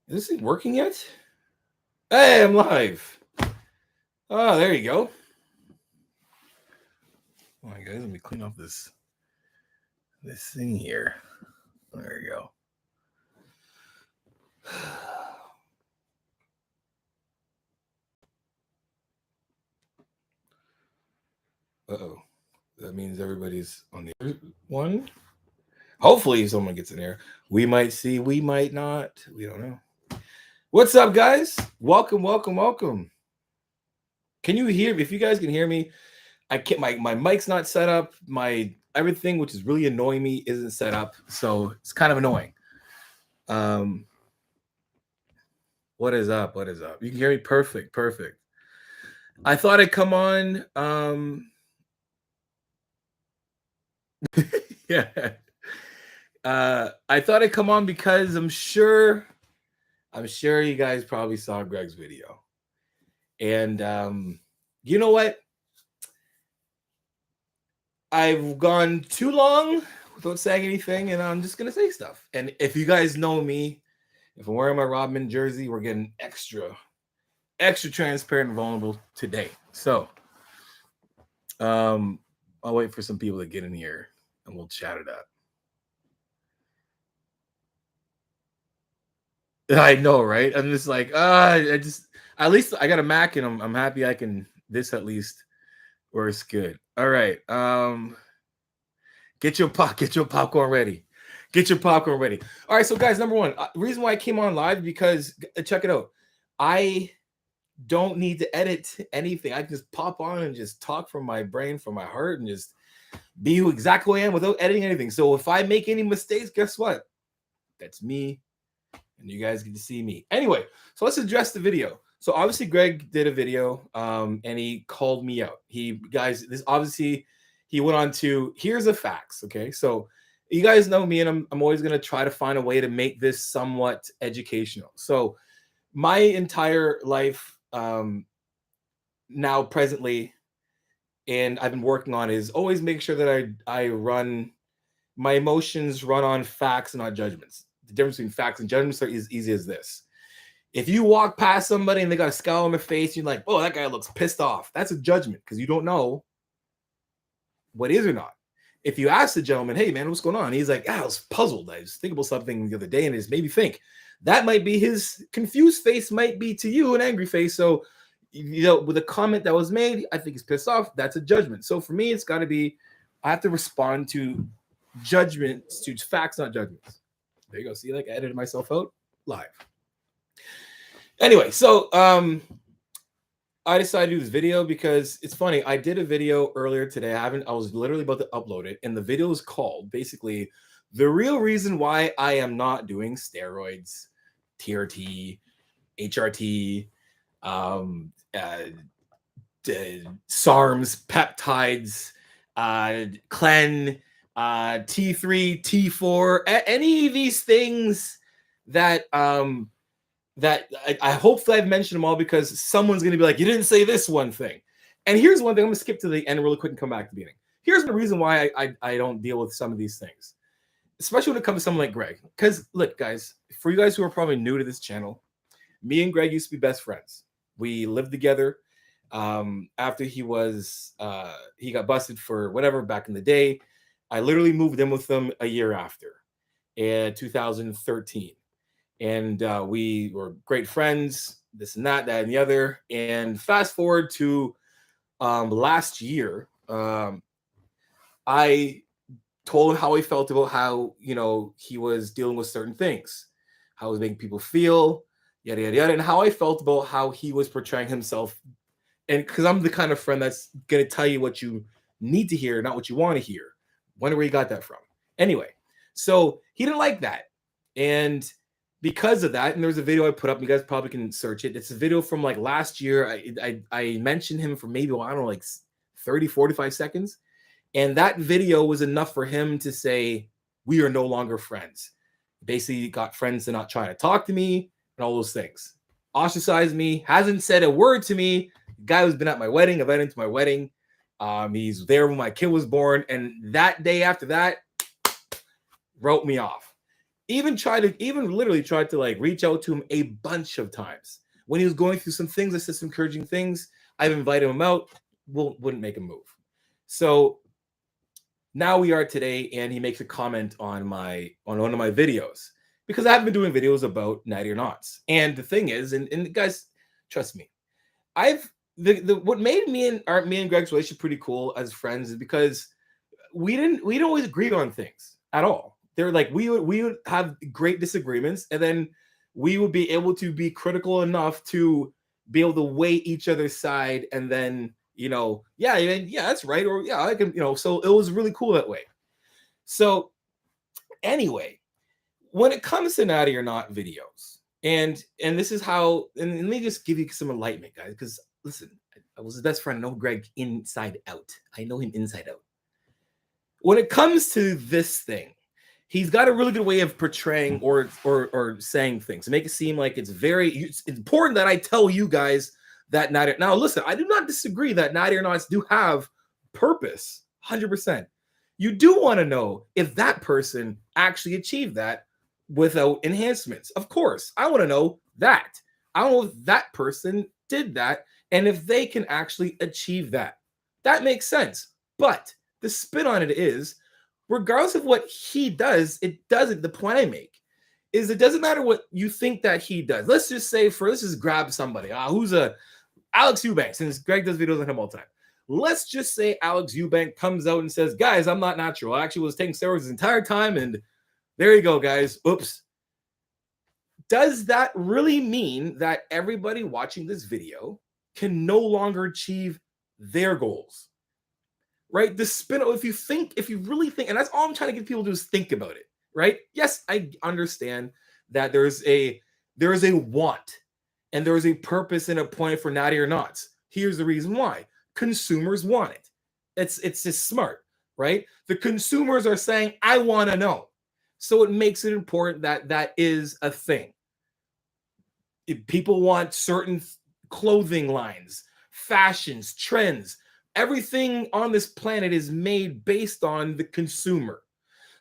Is this thing working yet? Hey, I'm live. Oh, there you go. All right, guys, let me clean off this thing here. There you go. Uh-oh. That means everybody's on the other one. Hopefully someone gets in there. We might see, we might not. We don't know. What's up, guys? Welcome. Can you hear me? If you guys can hear me, I can't. My mic's not set up. My everything, which is really annoying me, isn't set up. So it's kind of annoying. What is up? You can hear me perfect. I thought I'd come on. Yeah. I thought I'd come on because I'm sure you guys probably saw Greg's video. And you know what? I've gone too long without saying anything, and I'm just gonna say stuff. And if you guys know me, if I'm wearing my Rodman jersey, we're getting extra transparent and vulnerable today. So I'll wait for some people to get in here and we'll chat it up. I know, right? I'm just like, at least I got a Mac and I'm happy I can this at least works good. All right. Get your popcorn ready. All right, so guys, number one, reason why I came on live because check it out. I don't need to edit anything. I can just pop on and just talk from my brain, from my heart, and just be who exactly I am without editing anything. So if I make any mistakes, guess what? That's me, and you guys get to see me. Anyway, so let's address the video. So obviously Greg did a video, and he called me out. He went on to, here's the facts, okay? So you guys know me, and I'm always going to try to find a way to make this somewhat educational. So my entire life, now presently, and I've been working on is always make sure that I run my emotions run on facts and not judgments. The difference between facts and judgments are as easy as this. If you walk past somebody and they got a scowl on their face, you're like, oh, that guy looks pissed off. That's a judgment because you don't know what is or not. If you ask the gentleman, hey, man, what's going on? He's like, I was puzzled. I was thinking about something the other day and it just made me think. That might be his confused face, might be to you an angry face. So, with a comment that was made, I think he's pissed off. That's a judgment. So for me, it's got to be, I have to respond to judgments, to facts, not judgments. There you go. See, like I edited myself out live. Anyway, so I decided to do this video because it's funny. I did a video earlier today. I was literally about to upload it, and the video is called basically the real reason why I am not doing steroids, TRT, HRT, SARMs, peptides, Clen, T3, T4, any of these things that I hopefully I've mentioned them all because someone's going to be like, you didn't say this one thing. And here's one thing. I'm going to skip to the end really quick and come back to the beginning. Here's the reason why I don't deal with some of these things, especially when it comes to someone like Greg. Because look, guys, for you guys who are probably new to this channel, me and Greg used to be best friends. We lived together. After he got busted for whatever back in the day, I literally moved in with him a year after, in 2013. And we were great friends, this and that and the other. And fast forward to last year, I told him how I felt about how, he was dealing with certain things, how he was making people feel, yada, yada, yada, and how I felt about how he was portraying himself. And because I'm the kind of friend that's going to tell you what you need to hear, not what you want to hear. Wonder where you got that from. Anyway, so he didn't like that. And because of that, and there's a video I put up, you guys probably can search it. It's a video from like last year. I mentioned him for maybe, I don't know, like 30, 45 seconds. And that video was enough for him to say, we are no longer friends. Basically got friends to not try to talk to me and all those things. Ostracized me, hasn't said a word to me. The guy who's been at my wedding, invited to my wedding. He's there when my kid was born. And that day after that, wrote me off. even literally tried to like reach out to him a bunch of times. When he was going through some things, I said some encouraging things. I've invited him out, wouldn't make a move. So now we are today, and he makes a comment on one of my videos, because I have been doing videos about natty or nots. And the thing is, and guys, trust me, what made me and Greg's relationship pretty cool as friends is because we didn't always agree on things at all. They're like we would have great disagreements, and then we would be able to be critical enough to be able to weigh each other's side, and then yeah, that's right, or yeah, I can, so it was really cool that way. So anyway, when it comes to natty or not videos, and this is how, and let me just give you some enlightenment, guys, because listen, I was his best friend. I know Greg inside out. I know him inside out. When it comes to this thing, he's got a really good way of portraying or saying things to make it seem like it's important that I tell you guys that natty. Now, listen, I do not disagree that natty or nots do have purpose, 100%. You do want to know if that person actually achieved that without enhancements. Of course, I want to know that. I don't know if that person did that and if they can actually achieve that. That makes sense. But the spin on it is, regardless of what he does, the point I make is it doesn't matter what you think that he does. Let's just say, let's just grab somebody who's Alex Eubank, since Greg does videos on him all the time. Let's just say Alex Eubank comes out and says, guys, I'm not natural. I actually was taking steroids the entire time, and there you go, guys. Oops. Does that really mean that everybody watching this video can no longer achieve their goals? Right? The spin, if you really think, and that's all I'm trying to get people to do is think about it, right? Yes, I understand that there is a want and there is a purpose and a point for natty or nots. Here's the reason why. Consumers want it. It's just smart, right? The consumers are saying, I want to know. So it makes it important that is a thing. If people want certain clothing lines, fashions, trends, everything on this planet is made based on the consumer.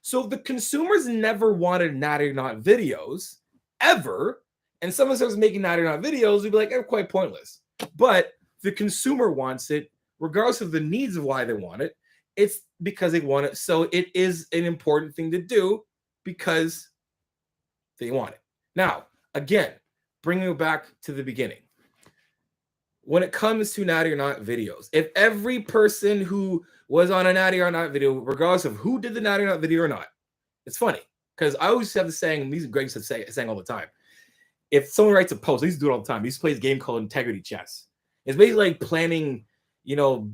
So the consumers never wanted natty or not videos, ever. And someone starts making natty or not videos, we'd be like, they're quite pointless. But the consumer wants it, regardless of the needs of why they want it. It's because they want it. So it is an important thing to do because they want it. Now, again, bringing it back to the beginning. When it comes to natty or not videos, if every person who was on a natty or not video, regardless of who did the natty or not video or not, it's funny because I always have the saying, these Greg have saying all the time. If someone writes a post, I used to do it all the time. I used to play this game called Integrity Chess. It's basically like planning,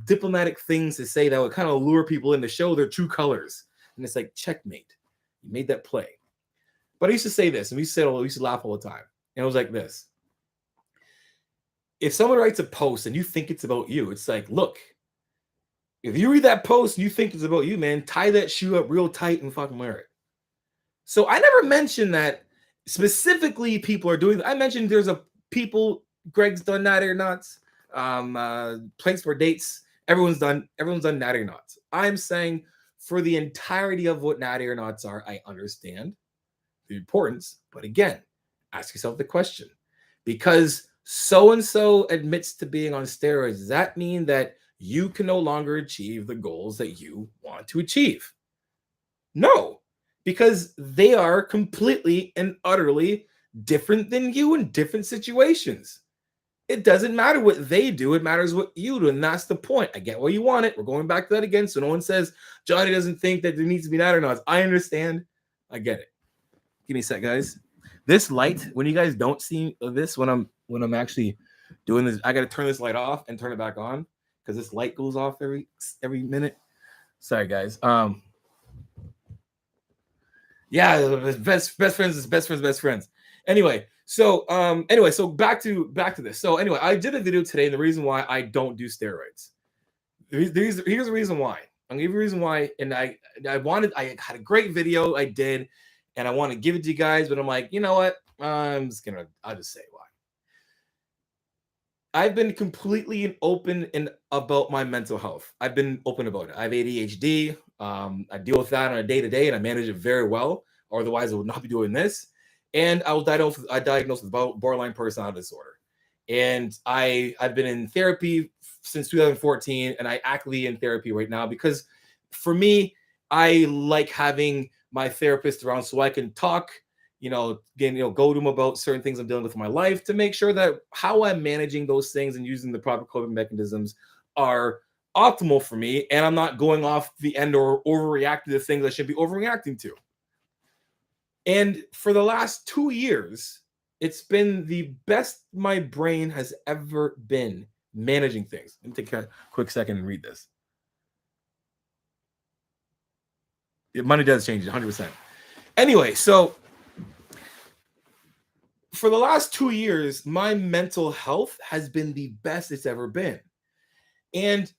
diplomatic things to say that would kind of lure people in to show their true colors. And it's like, checkmate. You made that play. But I used to say this, and we used to laugh all the time. And it was like this. If someone writes a post and you think it's about you, it's like, look, if you read that post and you think it's about you, man, tie that shoe up real tight and fucking wear it. So I never mentioned that specifically people are doing that. I mentioned there's people, Greg's done natty or nots, place for dates. Everyone's done natty or nots. I'm saying for the entirety of what natty or nots are, I understand the importance. But again, ask yourself the question, because so-and-so admits to being on steroids, does that mean that you can no longer achieve the goals that you want to achieve? No, because they are completely and utterly different than you in different situations. It doesn't matter what they do. It matters what you do. And that's the point. I get why you want it. We're going back to that again. So no one says Johnny doesn't think that there needs to be natty or nots. I understand. I get it. Give me a sec, guys. This light, when you guys don't see this, when I'm actually doing this, I got to turn this light off and turn it back on because this light goes off every minute. Sorry, guys. Yeah, best friends. Anyway, so back to this. So anyway, I did a video today, and the reason why I don't do steroids. Here's the reason why. I'm gonna give you a reason why. And I had a great video I did, and I want to give it to you guys, but I'm like, you know what? I'll just say why. I've been completely open about my mental health. I've been open about it. I have ADHD. I deal with that on a day-to-day, and I manage it very well. or otherwise I would not be doing this. And I was diagnosed with borderline personality disorder. And I've been in therapy since 2014, and I actively in therapy right now because for me, I like having my therapist around so I can talk, again, go to them about certain things I'm dealing with in my life to make sure that how I'm managing those things and using the proper coping mechanisms are optimal for me, and I'm not going off the end or overreacting to things I should be overreacting to. And for the last 2 years, it's been the best my brain has ever been managing things. Let me take a quick second and read this. Money does change 100%. Anyway, so for the last 2 years, my mental health has been the best it's ever been. And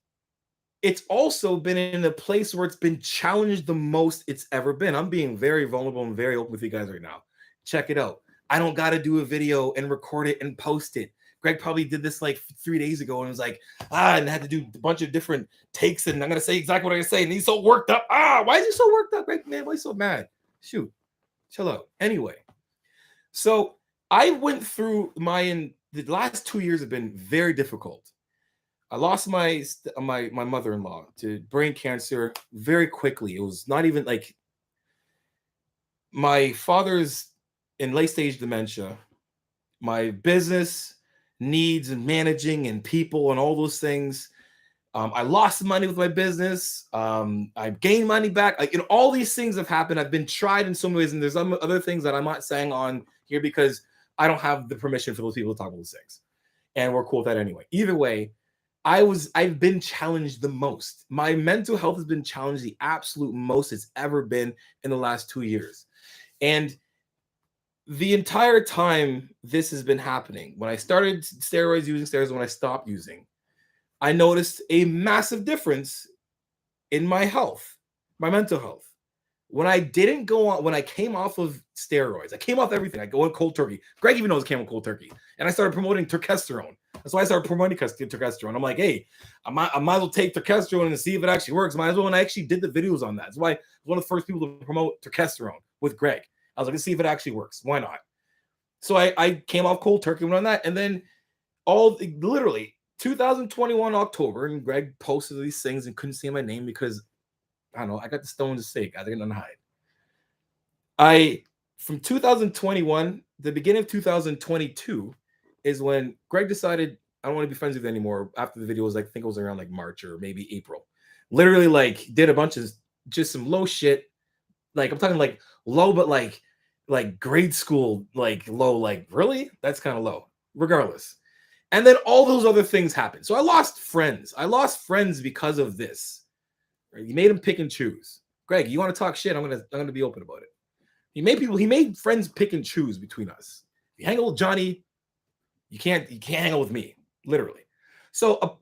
it's also been in a place where it's been challenged the most it's ever been. I'm being very vulnerable and very open with you guys right now. Check it out. I don't got to do a video and record it and post it. Greg probably did this like 3 days ago and was like, and I had to do a bunch of different takes and I'm going to say exactly what I say. And he's so worked up. Why is he so worked up, Greg? Man, why are you so mad? Shoot, chill out. Anyway, so I went through the last 2 years have been very difficult. I lost my mother-in-law to brain cancer very quickly. It was not even like my father's in late stage dementia. My business needs and managing and people and all those things. I lost money with my business. I gained money back. All these things have happened. I've been tried in so many ways, and there's some other things that I'm not saying on here because I don't have the permission for those people to talk about those things, and we're cool with that anyway. Either way. I've been challenged the most. My mental health has been challenged the absolute most it's ever been in the last 2 years. And the entire time this has been happening, when I started using steroids, when I stopped using, I noticed a massive difference in my health, my mental health. When I came off of steroids, I came off everything. I go in cold turkey. Greg even knows I came on cold turkey. And I started promoting testosterone. That's why I started promoting testosterone. I'm like, hey, I might as well take testosterone and see if it actually works. Might as well. And I actually did the videos on that. That's why I was one of the first people to promote testosterone with Greg. I was like, let's see if it actually works. Why not? So I came off cold turkey, went on that. And then literally 2021 October, and Greg posted these things and couldn't say my name because I don't know, I got the stones to stake. I didn't hide. From 2021, the beginning of 2022 is when Greg decided I don't want to be friends with you anymore. After the video was like, I think it was around like March or maybe April. Literally like did a bunch of just some low shit. Like I'm talking like low, but like grade school, like low, like really? That's kind of low, regardless. And then all those other things happened. So I lost friends. Because of this. Right? You made them pick and choose. Greg, you want to talk shit? I'm gonna be open about it. He made friends pick and choose between us. If you hang out with Johnny, you can't hang out with me, literally. So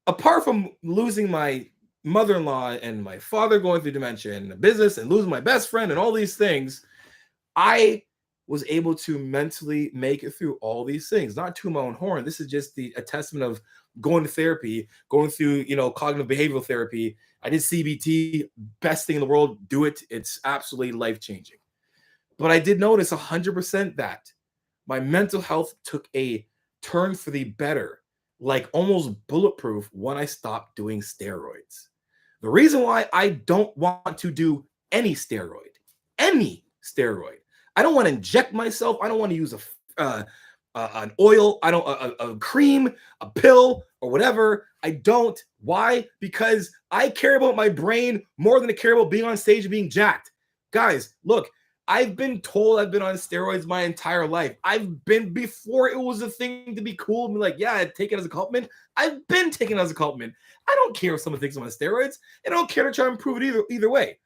apart from losing my mother-in-law and my father going through dementia and the business and losing my best friend and all these things, I was able to mentally make it through all these things. Not to my own horn. This is just a testament of going to therapy, going through, cognitive behavioral therapy. I did CBT, best thing in the world. Do it. It's absolutely life-changing. But I did notice 100% that my mental health took a turn for the better, like almost bulletproof when I stopped doing steroids. The reason why I don't want to do any steroid, I don't want to inject myself. I don't want to use an oil. I don't a cream, a pill, or whatever. I don't. Why? Because I care about my brain more than I care about being on stage and being jacked. Guys, look, I've been told I've been on steroids my entire life. I've been, before it was a thing to be cool and be like, yeah, I'd take it as a compliment. I've been taken as a compliment. I don't care if someone thinks I'm on steroids, and I don't care to try and prove it either way.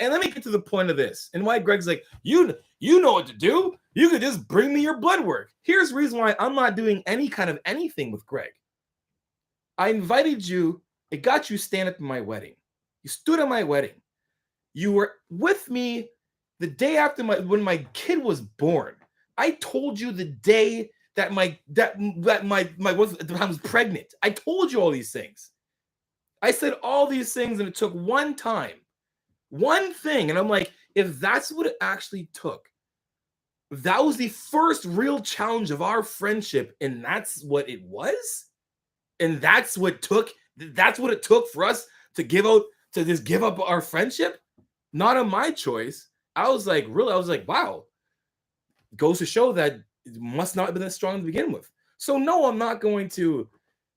And let me get to the point of this and why Greg's like, you know what to do. You could just bring me your blood work. Here's the reason why I'm not doing any kind of anything with Greg. I invited you. It got you stand up at my wedding. You stood at my wedding. You were with me the day after when my kid was born. I told you the day that my wife was pregnant. I told you all these things. I said all these things, and it took one time. One thing. And I'm like, if that's what it actually took, that was the first real challenge of our friendship, and that's what it was, and that's what it took for us to just give up our friendship, not on my choice. I was like, really, I was like, wow, goes to show that it must not have been that strong to begin with. So no, I'm not going to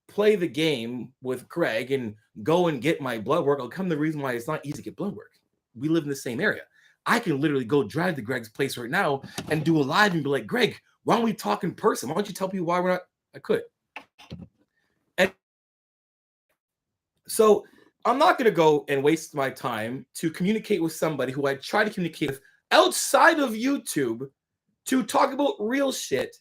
play the game with Greg and go and get my blood work. I'll come to the reason why it's not easy to get blood work. We live in the same area. I can literally go drive to Greg's place right now and do a live and be like, Greg, why don't we talk in person? Why don't you tell people why we're not? I could. And so I'm not going to go and waste my time to communicate with somebody who I try to communicate with outside of YouTube to talk about real shit.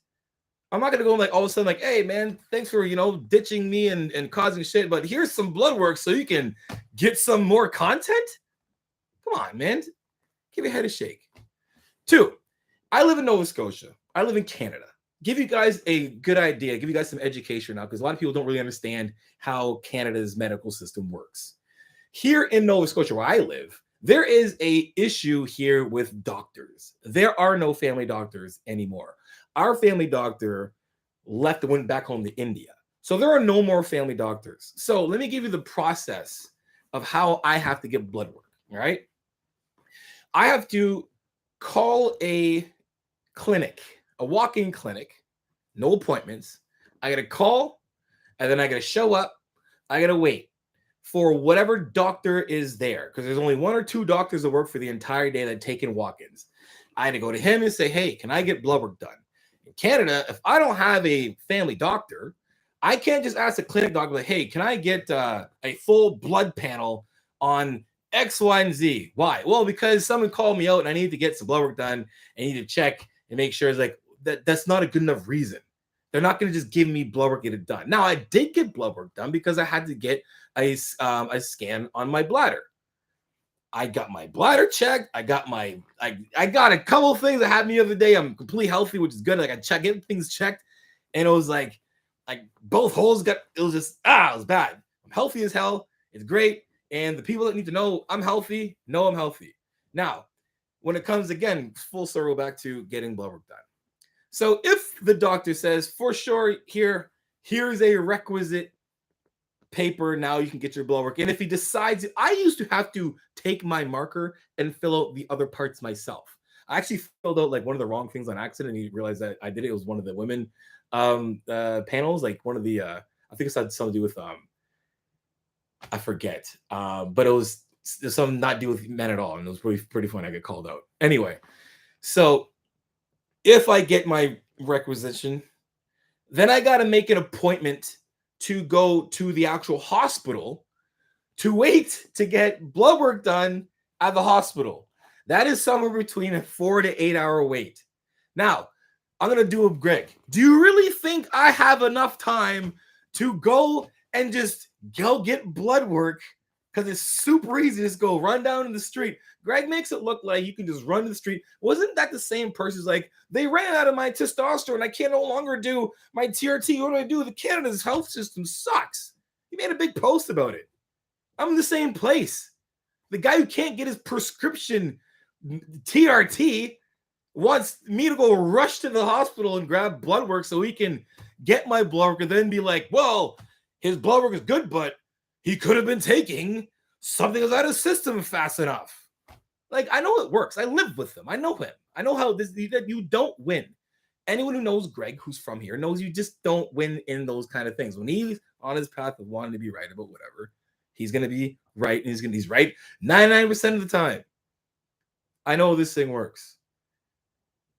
I'm not gonna go like all of a sudden like, hey man, thanks for ditching me and causing shit, but here's some blood work so you can get some more content. Come on, man, give your head a shake. 2, I live in Nova Scotia. I live in Canada. Give you guys a good idea. Give you guys some education now, because a lot of people don't really understand how Canada's medical system works. Here in Nova Scotia, where I live, there is a issue here with doctors. There are no family doctors anymore. Our family doctor left and went back home to India. So there are no more family doctors. So let me give you the process of how I have to get blood work. All right. I have to call a clinic, a walk-in clinic, no appointments. I got to call, and then I got to show up. I got to wait for whatever doctor is there, because there's only 1 or 2 doctors that work for the entire day that take in walk-ins. I had to go to him and say, hey, can I get blood work done? In Canada, if I don't have a family doctor, I can't just ask a clinic doctor, like, hey, can I get a full blood panel on X, Y, and Z? Why? Well, because someone called me out and I need to get some blood work done. I need to check and make sure. It's like, that's not a good enough reason. They're not going to just give me blood work, get it done. Now, I did get blood work done because I had to get a scan on my bladder. I got my bladder checked. I got a couple of things that happened the other day. I'm completely healthy, which is good. Like, I get things checked, and it was like both holes it was bad. I'm healthy as hell. It's great. And the people that need to know I'm healthy know I'm healthy. Now, when it comes again, full circle back to getting blood work done. So if the doctor says for sure, here's a requisite paper, now you can get your blood work. And if he decides, I used to have to take my marker and fill out the other parts myself. I actually filled out like one of the wrong things on accident, and he realized that I did it. It was one of the women panels, like one of the I think it had something to do with I forget, but it was something not to do with men at all, and it was pretty fun. I get called out anyway. So if I get my requisition, then I got to make an appointment to go to the actual hospital to wait to get blood work done at the hospital. That is somewhere between a 4 to 8 hour wait. Now, I'm going to do a Greg. Do you really think I have enough time to go and just go get blood work? Because it's super easy to just go run down in the street. Greg makes it look like you can just run to the street. Wasn't that the same person who's like, they ran out of my testosterone. I can't no longer do my TRT. What do I do? The Canada's health system sucks. He made a big post about it. I'm in the same place. The guy who can't get his prescription TRT wants me to go rush to the hospital and grab blood work so he can get my blood work and then be like, well, his blood work is good, but he could have been taking something that's out of his system fast enough. Like, I know it works. I live with him. I know him. I know how that you don't win. Anyone who knows Greg, who's from here, knows you just don't win in those kind of things. When he's on his path of wanting to be right about whatever, he's going to be right, and he's right 99% of the time. I know this thing works.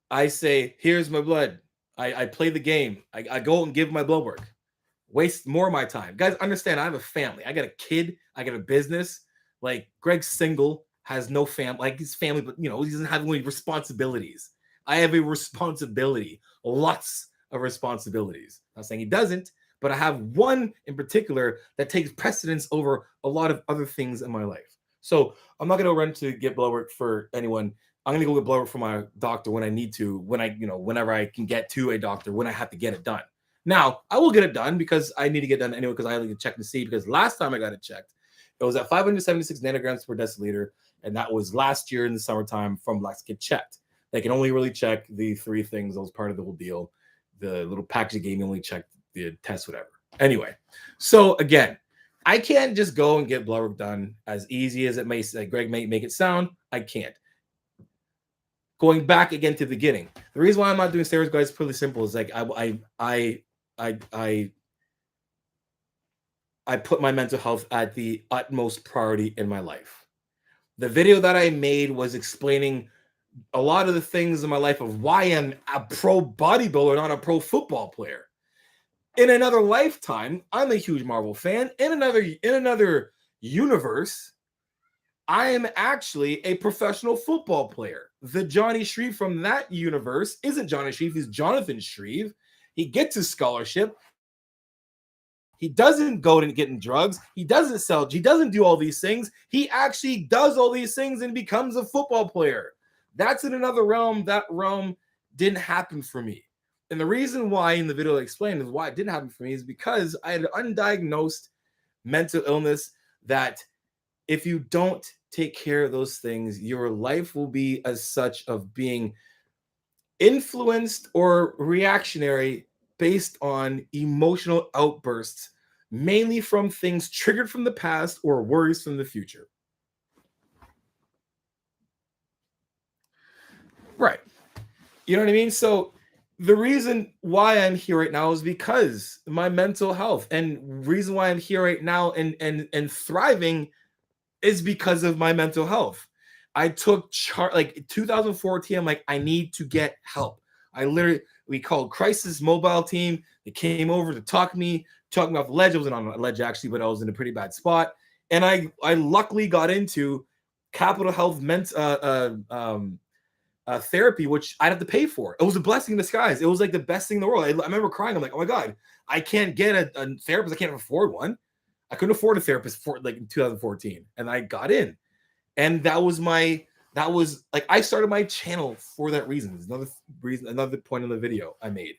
I say, here's my blood. I play the game. I go and give my blood work. Waste more of my time. Guys, understand, I have a family. I got a kid. I got a business. Like, Greg's single, has no family. Like, his family, but, he doesn't have any responsibilities. I have a responsibility. Lots of responsibilities. I'm not saying he doesn't, but I have one in particular that takes precedence over a lot of other things in my life. So I'm not going to run to get blood work for anyone. I'm going to go get blood work for my doctor when I need to, whenever I can get to a doctor, when I have to get it done. Now, I will get it done because I need to get done anyway, because I have to check to see, because last time I got it checked, it was at 576 nanograms per deciliter. And that was last year in the summertime from Lex Get Checked. They can only really check the 3 things. That was part of the whole deal. The little package of game only checked the test, whatever. Anyway, so again, I can't just go and get blood work done as easy as it may, like Greg may make it sound. I can't. Going back again to the beginning, the reason why I'm not doing steroids, guys, is pretty simple. Is like I put my mental health at the utmost priority in my life. The video that I made was explaining a lot of the things in my life of why I'm a pro bodybuilder, not a pro football player. In another lifetime, I'm a huge Marvel fan. In another universe, I am actually a professional football player. The Johnny Shreve from that universe isn't Johnny Shreve, he's Jonathan Shreve. He gets his scholarship. He doesn't go and get in drugs. He doesn't sell. He doesn't do all these things. He actually does all these things and becomes a football player. That's in another realm. That realm didn't happen for me. And the reason why in the video I explained is why it didn't happen for me is because I had an undiagnosed mental illness that if you don't take care of those things, your life will be as such of being influenced or reactionary based on emotional outbursts, mainly from things triggered from the past or worries from the future. Right. You know what I mean? So the reason why I'm here right now is because my mental health, and reason why I'm here right now and thriving is because of my mental health. I took like 2014. I'm like, I need to get help. We called crisis mobile team. They came over to talk me off the ledge. I wasn't on a ledge actually, but I was in a pretty bad spot. And I luckily got into Capital Health therapy, which I'd have to pay for. It was a blessing in disguise. It was like the best thing in the world. I remember crying. I'm like, oh my God, I can't get a therapist. I can't afford one. I couldn't afford a therapist for like in 2014, and I got in, and that was like I started my channel for that reason. There's another point in the video I made.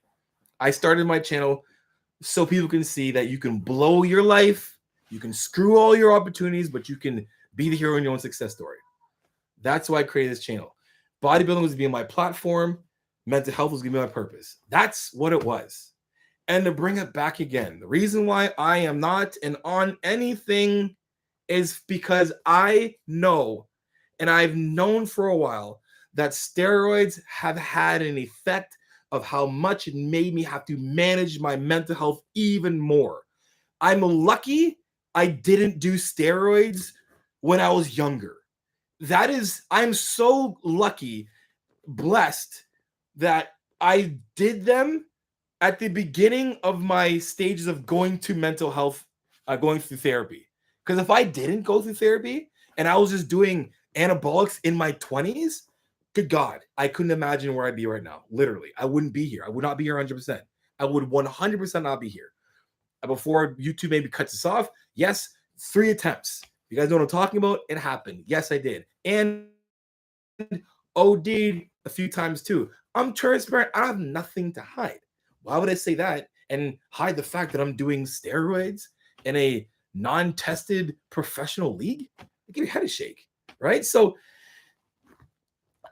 I started my channel so people can see that you can blow your life, you can screw all your opportunities, but you can be the hero in your own success story. That's why I created this channel. Bodybuilding was being my platform. Mental health was gonna be my purpose. That's what it was. And to bring it back again, the reason why I am not on anything is because I know, and I've known for a while, that steroids have had an effect of how much it made me have to manage my mental health even more. I'm lucky I didn't do steroids when I was younger. I'm so lucky, blessed that I did them at the beginning of my stages of going to mental health, going through therapy. Because if I didn't go through therapy and I was just doing anabolics in my 20s, good God, I couldn't imagine where I'd be right now. Literally, I wouldn't be here. I would not be here 100%. I would 100% not be here. Before YouTube maybe cuts us off, yes, 3 attempts. You guys know what I'm talking about? It happened. Yes, I did. And OD'd a few times too. I'm transparent. I have nothing to hide. Why would I say that and hide the fact that I'm doing steroids in a non-tested professional league? I give your head a shake, right? So,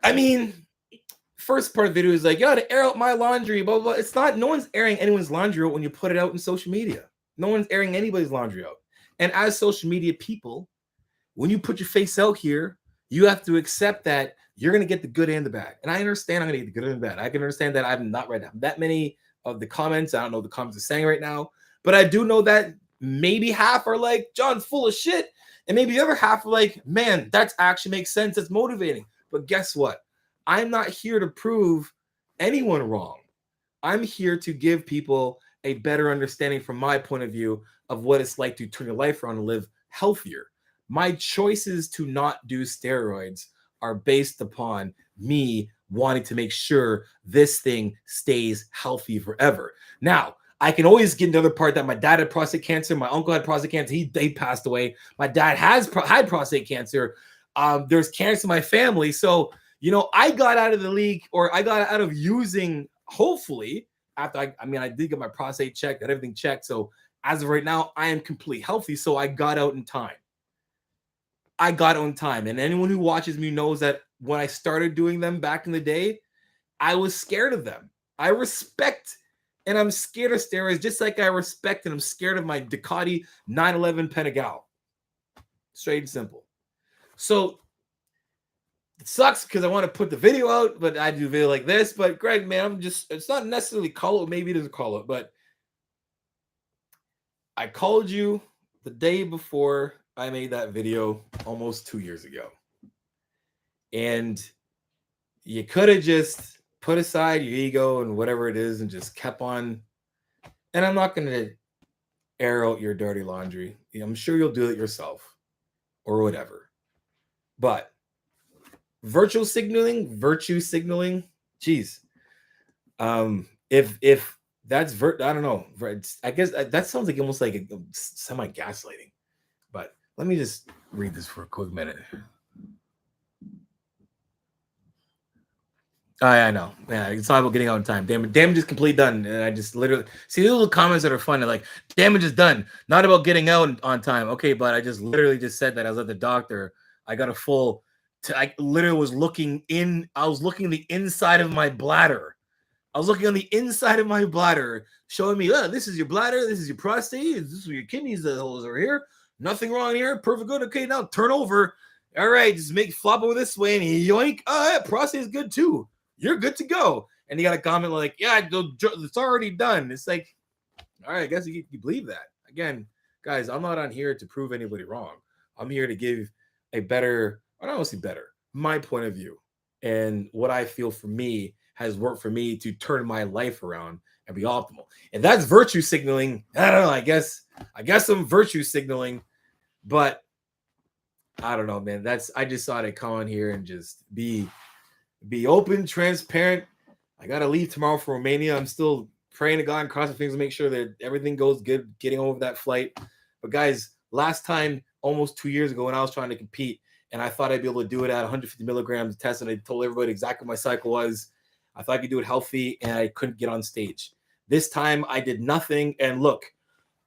I mean, first part of the video is like, you gotta air out my laundry, blah, blah, blah. It's not, no one's airing anyone's laundry out when you put it out in social media. No one's airing anybody's laundry out. And as social media people, when you put your face out here, you have to accept that you're going to get the good and the bad. And I understand I'm going to get the good and the bad. I can understand that I've not read that many of the comments. I don't know what the comments are saying right now, but I do know that maybe half are like, John's full of shit. And maybe the other half are like, man, that actually makes sense. It's motivating. But guess what? I'm not here to prove anyone wrong. I'm here to give people a better understanding from my point of view of what it's like to turn your life around and live healthier. My choices to not do steroids are based upon me wanting to make sure this thing stays healthy forever. Now, I can always get into the other part that my dad had prostate cancer, my uncle had prostate cancer, they passed away. My dad had prostate cancer. There's cancer in my family. So, you know, I got out of the league, or I got out of using, hopefully, after I did get my prostate checked, got everything checked. So as of right now, I am completely healthy. So I got out in time. I got on time. And anyone who watches me knows that when I started doing them back in the day, I was scared of them. I respect and I'm scared of steroids, just like I respect and I'm scared of my Ducati 911 Pentagal. Straight and simple. So it sucks because I want to put the video out, but I do video like this. But Greg, man, it's not necessarily call out. Maybe it is a call out, but I called you the day before I made that video almost 2 years ago. And you could have just put aside your ego and whatever it is and just kept on. And I'm not going to air out your dirty laundry. I'm sure you'll do it yourself or whatever. But virtue signaling, geez. If that's I don't know. I guess that sounds like almost like a semi-gaslighting. But let me just read this for a quick minute. I know. Yeah, it's not about getting out on time. Damage is complete done. And I just literally see these little comments that are fun. They're like, damage is done. Not about getting out on time. Okay, but I just literally just said that I was at the doctor. I got a full. I literally was looking in. I was looking the inside of my bladder. I was looking on the inside of my bladder, showing me, this is your bladder. This is your prostate. This is your kidneys. The holes are here. Nothing wrong here. Perfect. Good. Okay, now turn over. All right, just flop over this way and yoink. Oh, yeah, prostate is good too. You're good to go. And you got a comment like, yeah, it's already done. It's like, all right, I guess you believe that. Again, guys, I'm not on here to prove anybody wrong. I'm here to give a better, I don't want to say better, my point of view. And what I feel for me has worked for me to turn my life around and be optimal. And that's virtue signaling. I don't know. I guess I'm virtue signaling, but I don't know, man. I just thought I'd come on here and just be open, transparent. I got to leave tomorrow for Romania. I'm still praying to God and crossing fingers to make sure that everything goes good, getting over that flight. But guys, last time, almost 2 years ago when I was trying to compete and I thought I'd be able to do it at 150 milligrams test, and I told everybody exactly what my cycle was. I thought I could do it healthy and I couldn't get on stage. This time I did nothing. And look,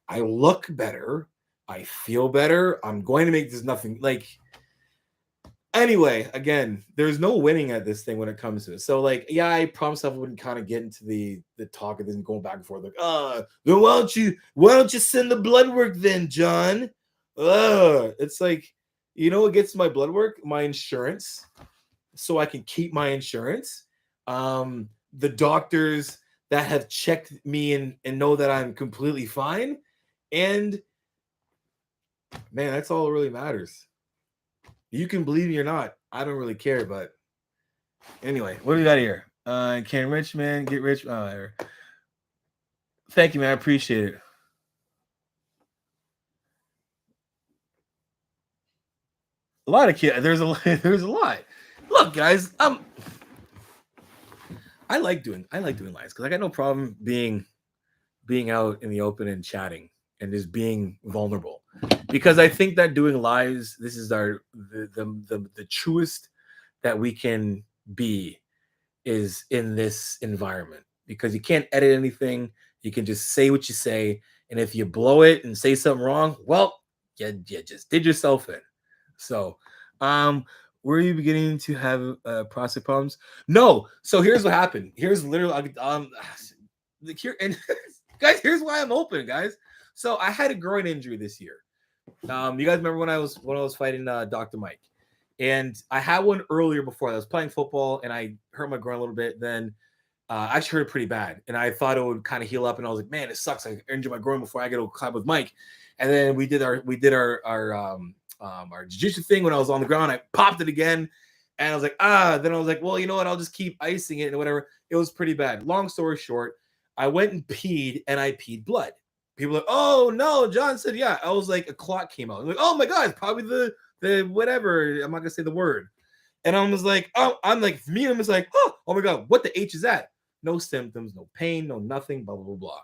I look better. I feel better. I'm going to make this nothing like, anyway, again, there's no winning at this thing when it comes to it. So, like, yeah, I promised I wouldn't kind of get into the talk of this and going back and forth. Like, then why don't you send the blood work then, John? It's like, you know what gets my blood work? My insurance. So I can keep my insurance. The doctors that have checked me and know that I'm completely fine. And man, that's all that really matters. You can believe me or not. I don't really care, but anyway, what do we got here? Can rich man get rich? Thank you, man. I appreciate it. A lot of kids. There's a lot. Look, guys. I like doing lives because I got no problem being out in the open and chatting and just being vulnerable, because I think that doing lives, this is the truest that we can be is in this environment, because you can't edit anything. You can just say what you say, and if you blow it and say something wrong, well, you just did yourself in. So, were you beginning to have prostate problems? No. So here's what happened. Here's literally here, and guys, here's why I'm open, guys. So I had a groin injury this year. You guys remember when I was fighting Dr. Mike, and I had one earlier before. I was playing football and I hurt my groin a little bit. Then I actually hurt it pretty bad, and I thought it would kind of heal up. And I was like, man, it sucks. I injured my groin before I get to clap with Mike. And then we did our jiu-jitsu thing when I was on the ground. I popped it again, and I was like, then I was like, well, you know what? I'll just keep icing it and whatever. It was pretty bad. Long story short, I went and peed, and I peed blood. People are like, oh no, John said, yeah. I was like, a clot came out. I'm like, oh my God, it's probably the whatever. I'm not gonna say the word. And I was like, oh, I'm like, for me, I'm just like, oh my God, what the H is that? No symptoms, no pain, no nothing, blah, blah, blah, blah.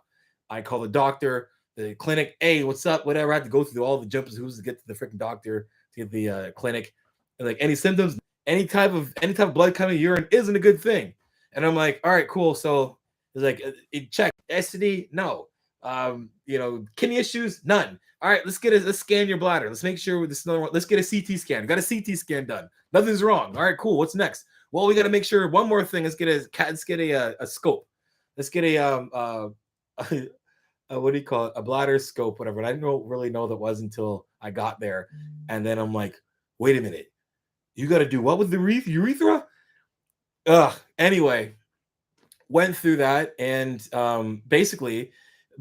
I call the doctor, the clinic, hey, what's up? Whatever. I have to go through all the jumpers who's to get to the freaking doctor to get the clinic. And like, any symptoms, any type of blood coming to urine isn't a good thing. And I'm like, all right, cool. So it's like, check STD, no. Kidney issues, none. All right, let's scan your bladder. Let's make sure with this. Let's get a CT scan. Got a CT scan done. Nothing's wrong. All right, cool. What's next? Well, we got to make sure one more thing. Let's get a scope. Let's get what do you call it? A bladder scope, whatever. And I didn't really know that was until I got there, and then I'm like, wait a minute, you got to do what with the urethra? Anyway, went through that, and basically,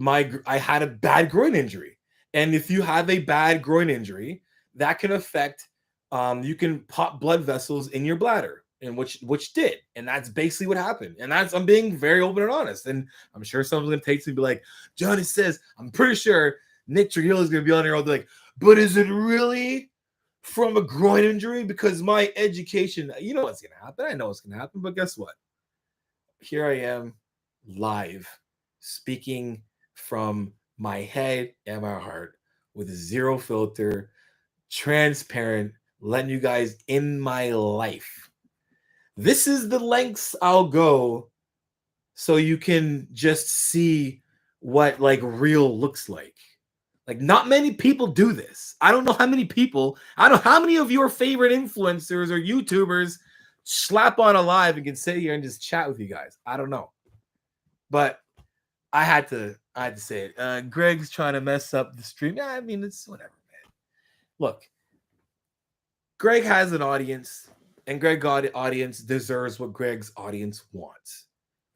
I had a bad groin injury, and if you have a bad groin injury, that can affect. You can pop blood vessels in your bladder, and which did, and that's basically what happened. And I'm being very open and honest, and I'm sure someone's gonna take to me and be like, Johnny says, I'm pretty sure Nick Trujillo is gonna be on here all day like, but is it really from a groin injury? Because my education, you know what's gonna happen. I know what's gonna happen, but guess what? Here I am, live, speaking from my head and my heart with zero filter, transparent, letting you guys in my life. This is the lengths I'll go so you can just see what like real looks like. Like, not many people do this. I don't know how many of your favorite influencers or YouTubers slap on a live and can sit here and just chat with you guys. I don't know. But I had to say it. Greg's trying to mess up the stream. Yeah, I mean, it's whatever, man. Look, Greg has an audience, and Greg's audience deserves what Greg's audience wants.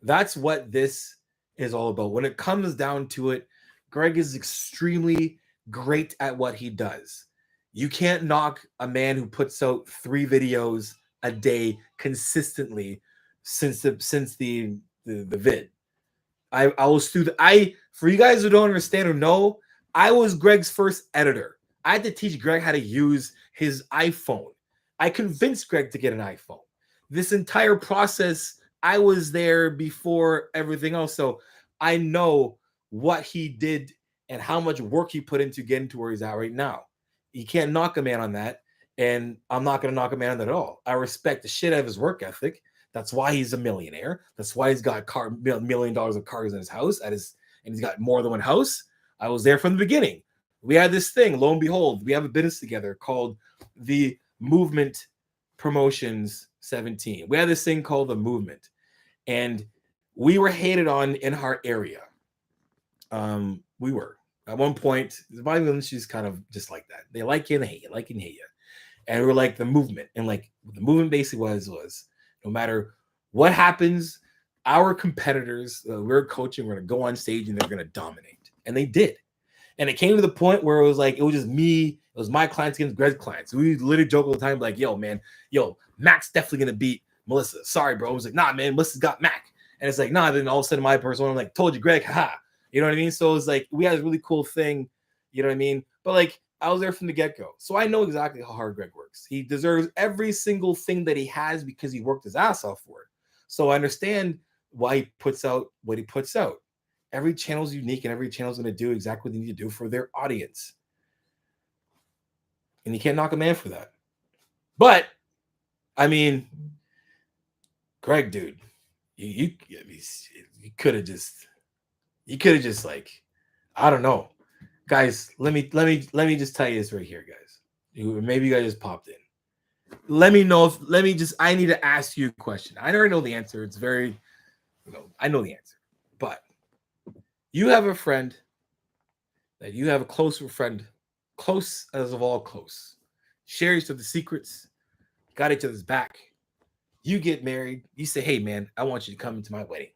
That's what this is all about. When it comes down to it, Greg is extremely great at what he does. You can't knock a man who puts out 3 videos a day consistently since the vid. I was through for you guys who don't understand or know, I was Greg's first editor. I had to teach Greg how to use his iPhone. I convinced Greg to get an iPhone. This entire process, I was there before everything else. So I know what he did and how much work he put into getting to where he's at right now. You can't knock a man on that. And I'm not going to knock a man on that at all. I respect the shit out of his work ethic. That's why he's a millionaire. That's why he's got $1 million of cars in his house and he's got more than one house. I was there from the beginning. We had this thing, lo and behold, we have a business together called the Movement Promotions 17. We had this thing called the Movement, and we were hated on in our area. We were at one point. The Bible she's kind of just like that. They like you and they hate you, like you and hate you. And we were like the movement, and like what the movement basically was no matter what happens, our competitors, we're coaching, we're gonna go on stage and they're gonna dominate, and they did. And it came to the point where it was just me. It was my clients against Greg's clients. We literally joke all the time, like, yo, Mac's definitely going to beat Melissa. Sorry, bro. I was like, nah, man, Melissa's got Mac. And it's like, nah, then all of a sudden my person, I'm like, told you, Greg, haha. You know what I mean? So it was like, we had a really cool thing. You know what I mean? But like, I was there from the get-go. So I know exactly how hard Greg works. He deserves every single thing that he has because he worked his ass off for it. So I understand why he puts out what he puts out. Every channel is unique, and every channel is going to do exactly what they need to do for their audience. And you can't knock a man for that. But, I mean, Greg, dude, you could have just like, I don't know. Guys, let me just tell you this right here, guys. Maybe you guys just popped in. Let me know I need to ask you a question. I already know the answer. It's very, I know the answer. But you have a friend that you have a close friend, close as of all close, share each other's secrets, got each other's back. You get married. You say, hey, man, I want you to come into my wedding.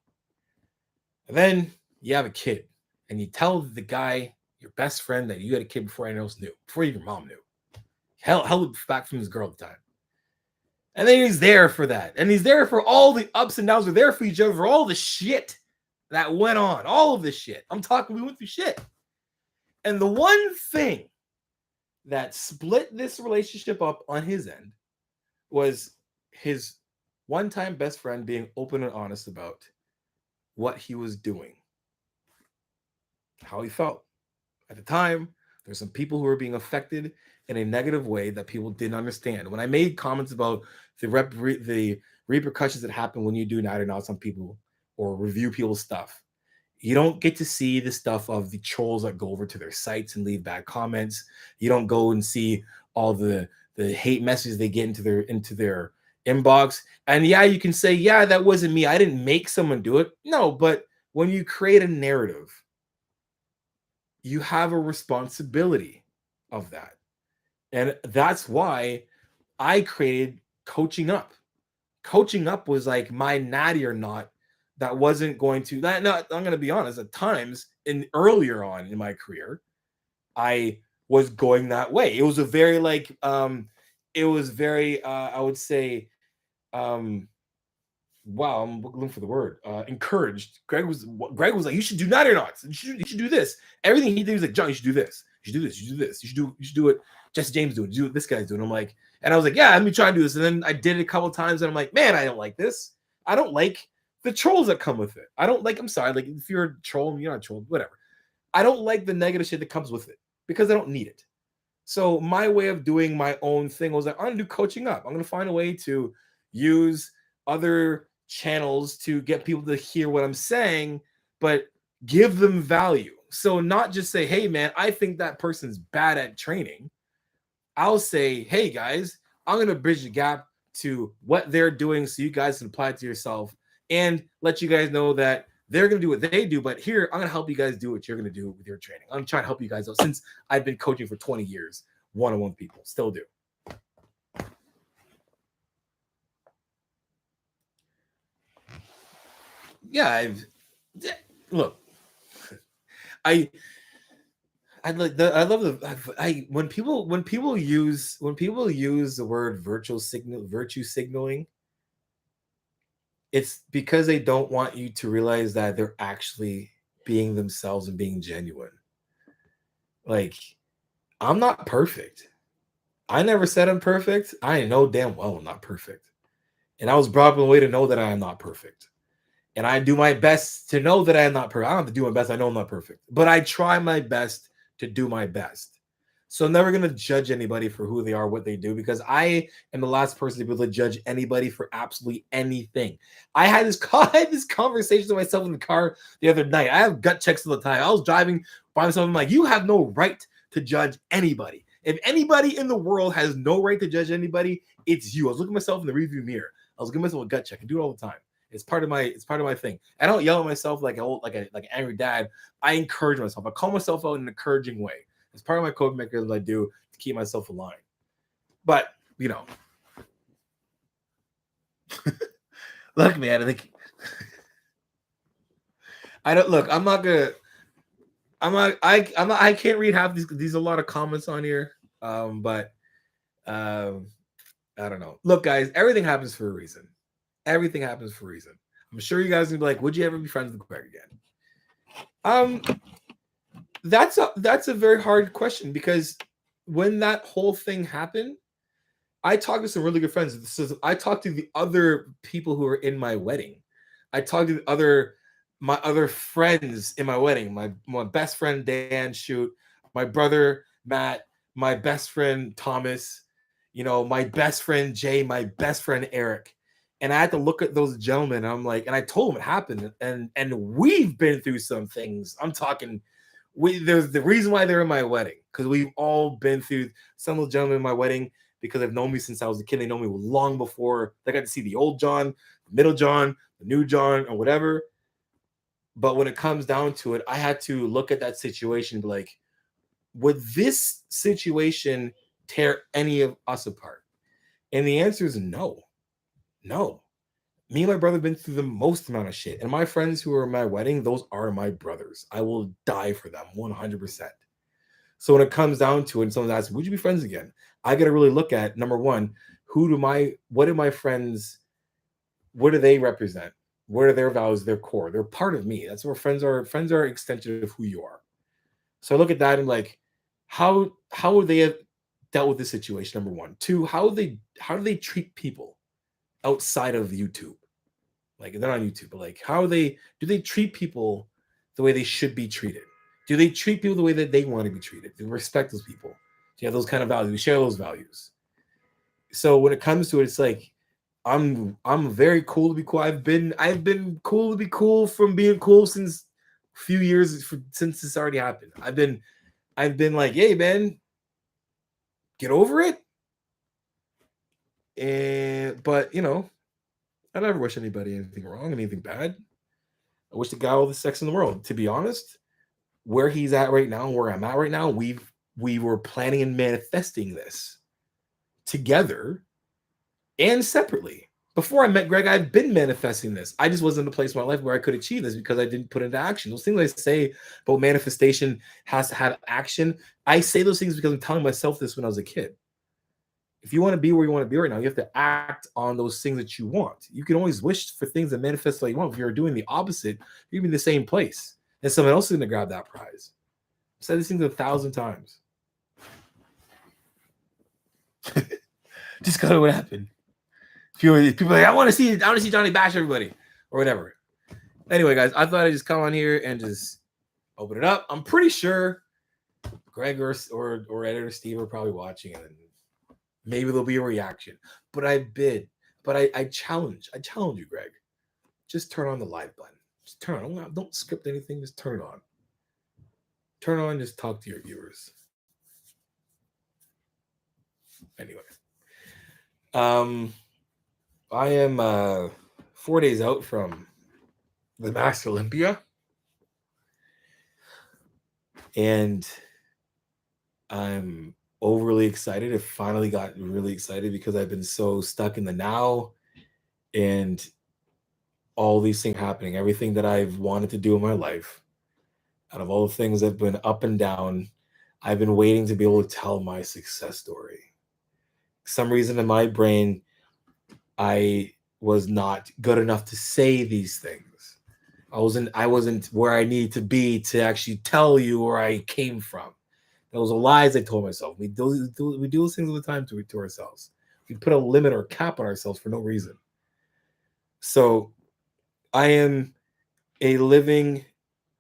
And then you have a kid, and you tell the guy, your best friend, that you had a kid before anyone else knew, before even your mom knew. Held back from his girl at the time. And then he's there for that. And he's there for all the ups and downs. We're there for each other, for all the shit that went on. All of this shit. I'm talking, we went through shit. And the one thing that split this relationship up on his end was his one-time best friend being open and honest about what he was doing, how he felt. At the time, there's some people who were being affected in a negative way that people didn't understand. When I made comments about the repercussions that happen when you do night or not on people or review people's stuff, You don't get to see the stuff of the trolls that go over to their sites and leave bad comments. You don't go and see all the hate messages they get into their inbox. And yeah, you can say, yeah, that wasn't me. I didn't make someone do it. No, but when you create a narrative, you have a responsibility of that. And that's why I created Coaching Up. Coaching Up was like my natty or not that wasn't going to that. No, I'm going to be honest. At times, in earlier on in my career, I was going that way. It was a very it was very I would say, um, wow, I'm looking for the word. Encouraged. Greg was like, you should do natty or not. You should do this. Everything he did was like, John, you should do this. You should do this. You should do this. You should do it. Jesse James doing. Do what this guy's doing. I'm like, and I was like, yeah, let me try and do this. And then I did it a couple of times, and I'm like, man, I don't like this. I don't like the trolls that come with it. I don't like. I'm sorry. Like, if you're a troll, you're not a troll. Whatever. I don't like the negative shit that comes with it because I don't need it. So my way of doing my own thing was like, I'm gonna do Coaching Up. I'm gonna find a way to use other channels to get people to hear what I'm saying, but give them value. So not just say, hey man, I think that person's bad at training. I'll say, hey guys, I'm gonna bridge the gap to what they're doing so you guys can apply it to yourself and let you guys know that they're going to do what they do, but here I'm going to help you guys do what you're going to do with your training. I'm trying to help you guys out since I've been coaching for 20 years, one-on-one people, still do. Yeah, look, I love when people use the word virtue signaling, it's because they don't want you to realize that they're actually being themselves and being genuine. Like, I'm not perfect. I never said I'm perfect. I know damn well I'm not perfect. And I was brought up in a way to know that I am not perfect. And I do my best to know that I am not perfect. I don't have to do my best. I know I'm not perfect. But I try my best to do my best. So I'm never going to judge anybody for who they are, what they do, because I am the last person to be able to judge anybody for absolutely anything. I had this conversation with myself in the car the other night. I have gut checks all the time. I was driving by myself. I'm like, you have no right to judge anybody. If anybody in the world has no right to judge anybody, it's you. I was looking at myself in the rearview mirror. I was giving myself a gut check. I do it all the time. It's part of my thing. I don't yell at myself like an angry dad. I encourage myself. I call myself out in an encouraging way. It's part of my code mechanism I do to keep myself aligned. But look, man, I think I don't look. I'm not gonna. I'm not. I can't read half these. These are a lot of comments on here. But I don't know. Look, guys, everything happens for a reason. Everything happens for a reason. I'm sure you guys are gonna be like, would you ever be friends with Greg again? That's a very hard question because when that whole thing happened, I talked to some really good friends. I talked to the other people who were in my wedding. I talked to my other friends in my wedding. My best friend Dan, my brother Matt, my best friend Thomas, my best friend Jay, my best friend Eric. And I had to look at those gentlemen. And I'm like, and I told them it happened. And we've been through some things. I'm talking. There's the reason why they're in my wedding, because we've all been through. Some of the gentlemen in my wedding, because they've known me since I was a kid. They know me long before they got to see the old John, the middle John, the new John, or whatever. But when it comes down to it, I had to look at that situation and be like, would this situation tear any of us apart? And the answer is no. No. Me and my brother have been through the most amount of shit. And my friends who are in my wedding, those are my brothers. I will die for them 100%. So when it comes down to it, and someone asks, would you be friends again? I got to really look at, number one, what do my friends, what do they represent? What are their values, their core? They're part of me. That's where friends are. Friends are an extension of who you are. So I look at that and like, how would they have dealt with this situation? Number one. Two, how do they treat people outside of YouTube? Like, they're not on YouTube, but like, do they treat people the way they should be treated? Do they treat people the way that they want to be treated? Do they respect those people? Do you have those kind of values? We share those values. So when it comes to it, it's like, I'm very cool to be cool. I've been cool to be cool from being cool since few years since this already happened. I've been like, hey man, get over it. But I never wish anybody anything wrong, anything bad. I wish the guy all the sex in the world. To be honest, where he's at right now, where I'm at right now, we were planning and manifesting this together and separately. Before I met Greg, I've been manifesting this. I just wasn't in a place in my life where I could achieve this because I didn't put into action. Those things I say about manifestation has to have action. I say those things because I'm telling myself this when I was a kid. If you want to be where you want to be right now, you have to act on those things that you want. You can always wish for things that manifest like you want. If you're doing the opposite, you're in the same place. And someone else is going to grab that prize. I've said these things 1,000 times. Just kind of what happened. People are like, I want to see Johnny bash everybody or whatever. Anyway, guys, I thought I'd just come on here and just open it up. I'm pretty sure Greg or editor Steve are probably watching it, and maybe there'll be a reaction. But I challenge you, Greg. Just turn on the live button. Just turn on. Don't script anything. Just turn it on. Turn on. Just talk to your viewers. Anyway, I am 4 days out from the Master Olympia, and I'm overly excited. I finally got really excited because I've been so stuck in the now and all these things happening, everything that I've wanted to do in my life. Out of all the things that have been up and down, I've been waiting to be able to tell my success story. For some reason in my brain, I was not good enough to say these things. I wasn't where I needed to be to actually tell you where I came from. Those are lies I told myself. We do those things all the time to ourselves. We put a limit or a cap on ourselves for no reason. So I am a living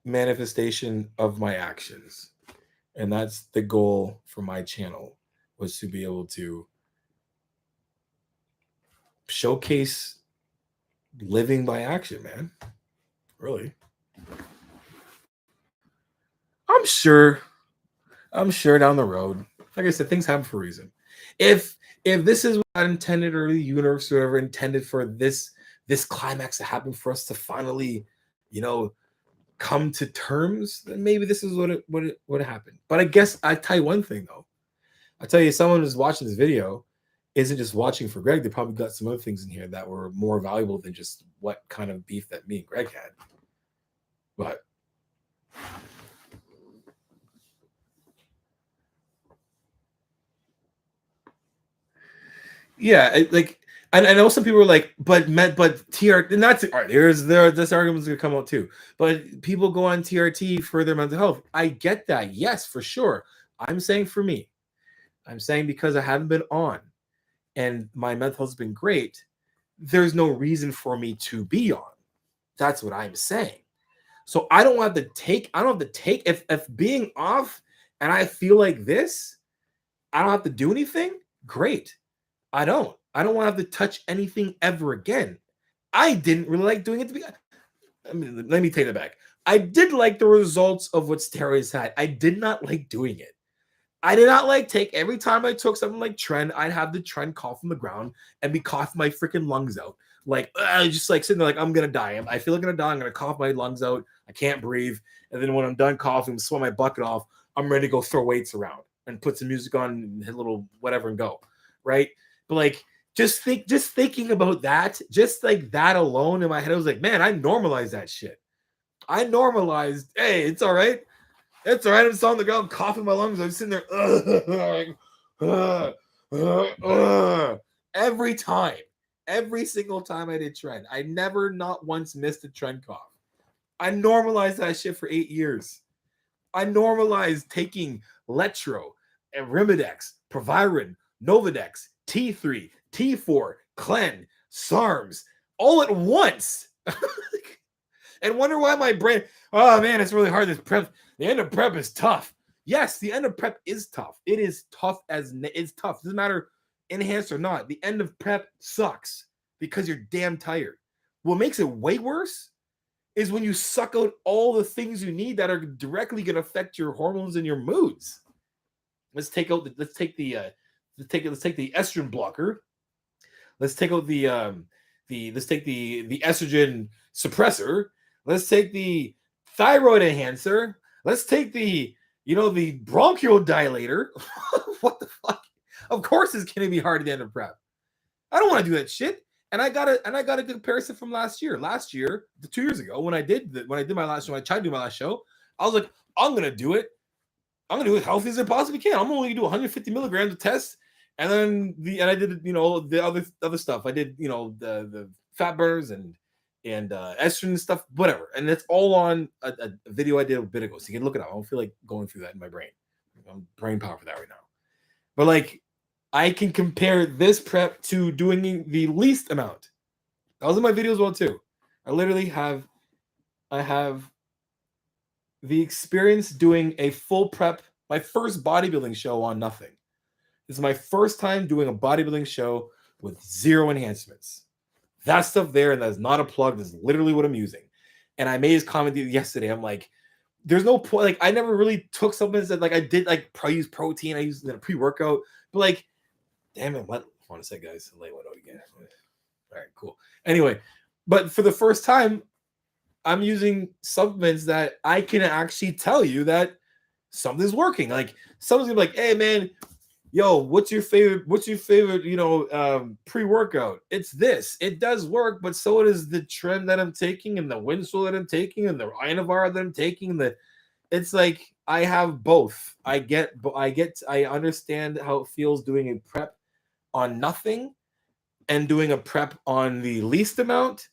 manifestation of my actions. And that's the goal for my channel, was to be able to showcase living by action, man. Really. I'm sure down the road, like I said, things happen for a reason. If this is what I intended, or the universe or whatever intended for this climax to happen, for us to finally, come to terms, then maybe this is what happened. But I guess I tell you one thing though. I tell you, someone who's watching this video isn't just watching for Greg. They probably got some other things in here that were more valuable than just what kind of beef that me and Greg had. But yeah, I know some people are like, but TRT, and that's all right. This argument's gonna come out too. But people go on TRT for their mental health. I get that, yes, for sure. I'm saying for me, I'm saying because I haven't been on, and my mental health has been great. There's no reason for me to be on. That's what I'm saying. So I don't have to take. If being off and I feel like this, I don't have to do anything. Great. I don't want to have to touch anything ever again. I didn't really like doing it let me take that back. I did like the results of what steroids had. I did not like doing it. I did not like every time I took something like Tren, I'd have the Tren cough on the ground and be coughing my freaking lungs out. Like, just like sitting there like, I'm going to die. I feel like I'm going to die. I'm going to cough my lungs out. I can't breathe. And then when I'm done coughing, sweat my bucket off, I'm ready to go throw weights around and put some music on and hit a little whatever and go. Right. But like, just thinking about that, just like that alone in my head, I was like, man, I normalized that shit. I normalized, hey, it's all right. It's all right. I'm just on the ground coughing my lungs. I'm sitting there every time. Every single time I did Tren. I never not once missed a Tren cough. I normalized that shit for 8 years. I normalized taking Letro, Arimidex, Proviron, Novadex, T3, T4, Clen, SARMs, all at once. And wonder why my brain, oh man, it's really hard. This prep, the end of prep is tough. Yes, the end of prep is tough. It is tough it's tough. Doesn't matter enhanced or not. The end of prep sucks because you're damn tired. What makes it way worse is when you suck out all the things you need that are directly going to affect your hormones and your moods. Let's take the estrogen blocker. Let's take out the estrogen suppressor. Let's take the thyroid enhancer. Let's take the bronchial dilator. What the fuck? Of course it's gonna be hard at the end of prep. I don't want to do that shit. And I got a comparison from last year. Last year, 2 years ago, when I did my last show, I tried to do my last show. I was like, I'm gonna do it. I'm gonna do it as healthy as I possibly can. I'm only gonna do 150 milligrams of test, and then I did the other stuff. I did the fat burners and estrogen stuff, whatever. And it's all on a video I did a bit ago, so you can look it up. I don't feel like going through that in my brain. I'm brain power for that right now. But like, I can compare this prep to doing the least amount. That was in my video as well too. I have the experience doing a full prep, my first bodybuilding show on nothing. This is my first time doing a bodybuilding show with zero enhancements. That stuff there, and that's not a plug. That's literally what I'm using. And I made this comment yesterday. I'm like, there's no point. Like, I never really took supplements that, like, I did, like, use protein. I used a pre-workout. But, like, damn it. What? Hold on a sec, guys. Lay one out again. All right, cool. Anyway, but for the first time, I'm using supplements that I can actually tell you that something's working. Like, someone's gonna be like, hey man, yo, what's your favorite, pre-workout? It's this. It does work, but so does the trend that I'm taking and the Winslow that I'm taking and the Inavar that I'm taking. It's like I have both. I understand how it feels doing a prep on nothing and doing a prep on the least amount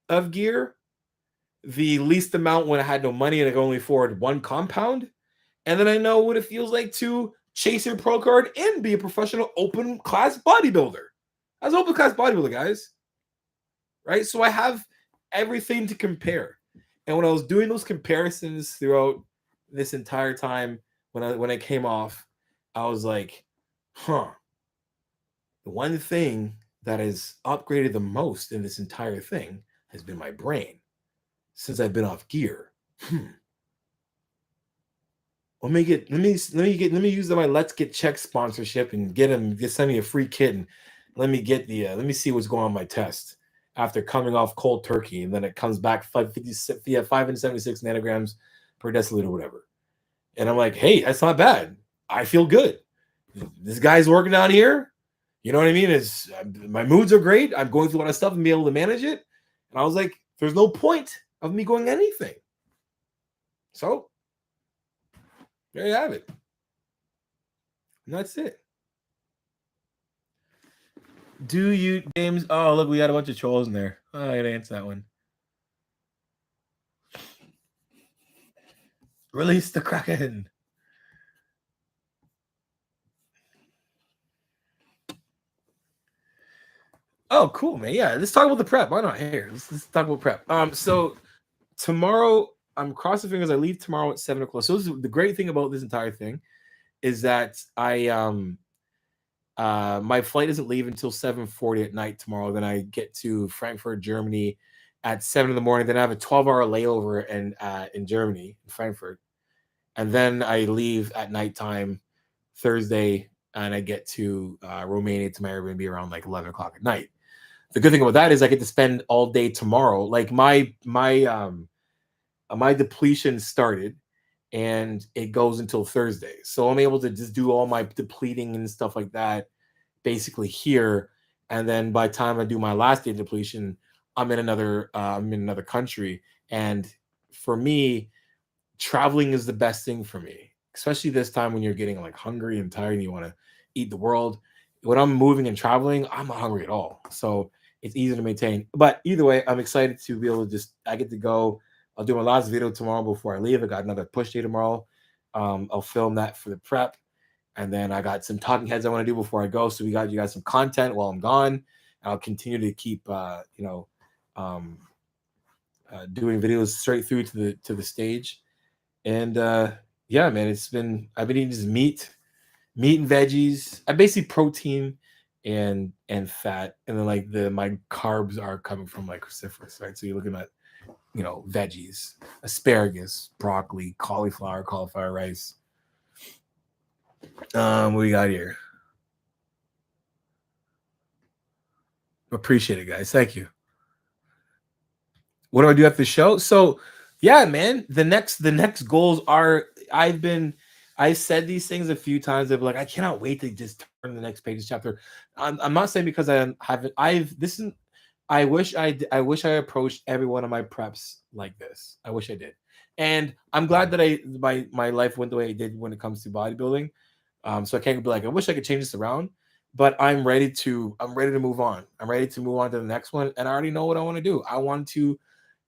of gear. The least amount when I had no money and I could only afford one compound. And then I know what it feels like to chase your pro card and be a professional open class bodybuilder. I was an open class bodybuilder, guys. Right? So I have everything to compare. And when I was doing those comparisons throughout this entire time, when I came off, I was like, the one thing that has upgraded the most in this entire thing has been my brain. Since I've been off gear. Let me use my Let's Get Checked sponsorship and send me a free kit and let me see what's going on my test after coming off cold turkey, and then it comes back 576 nanograms per deciliter, whatever. And I'm like, hey, that's not bad. I feel good. This guy's working down here. You know what I mean? My moods are great. I'm going through a lot of stuff and be able to manage it. And I was like, there's no point of me going anything. So there you have it. And that's it. Do you, James? Oh, look, we got a bunch of trolls in there. Oh, I gotta answer that one. Release the Kraken. Oh, cool, man. Yeah, let's talk about the prep. Why not? Here, let's talk about prep. So tomorrow, I'm crossing fingers. I leave tomorrow at 7 o'clock. So the great thing about this entire thing is that my flight doesn't leave until 7:40 at night tomorrow. Then I get to Frankfurt, Germany at 7 in the morning. Then I have a 12-hour layover in Germany, in Frankfurt. And then I leave at nighttime Thursday, and I get to Romania to my Airbnb around like 11 o'clock at night. The good thing about that is I get to spend all day tomorrow. Like my depletion started and it goes until Thursday. So I'm able to just do all my depleting and stuff like that basically here. And then by the time I do my last day depletion, I'm in another country. And for me, traveling is the best thing for me, especially this time when you're getting like hungry and tired and you want to eat the world. When I'm moving and traveling, I'm not hungry at all. So it's easy to maintain. But either way, I'm excited to be able to I get to go. I'll do my last video tomorrow before I leave. I got another push day tomorrow. I'll film that for the prep. And then I got some talking heads I want to do before I go. So you guys some content while I'm gone. I'll continue to keep, doing videos straight through to the stage. And yeah, man, I've been eating just meat and veggies. I basically protein and fat, and then like my carbs are coming from like cruciferous, right? So you're looking at veggies, asparagus, broccoli, cauliflower rice. What we got here? Appreciate it, guys. Thank you. What do I do after the show? So, yeah, man, the next goals are I said these things a few times. I've like, I cannot wait to just turn the next page chapter. I'm not saying because I haven't. This is. I wish I approached every one of my preps like this. I wish I did, and I'm glad that my life went the way it did when it comes to bodybuilding. So I can't be like, I wish I could change this around, but I'm ready to move on. I'm ready to move on to the next one, and I already know what I want to do. I want to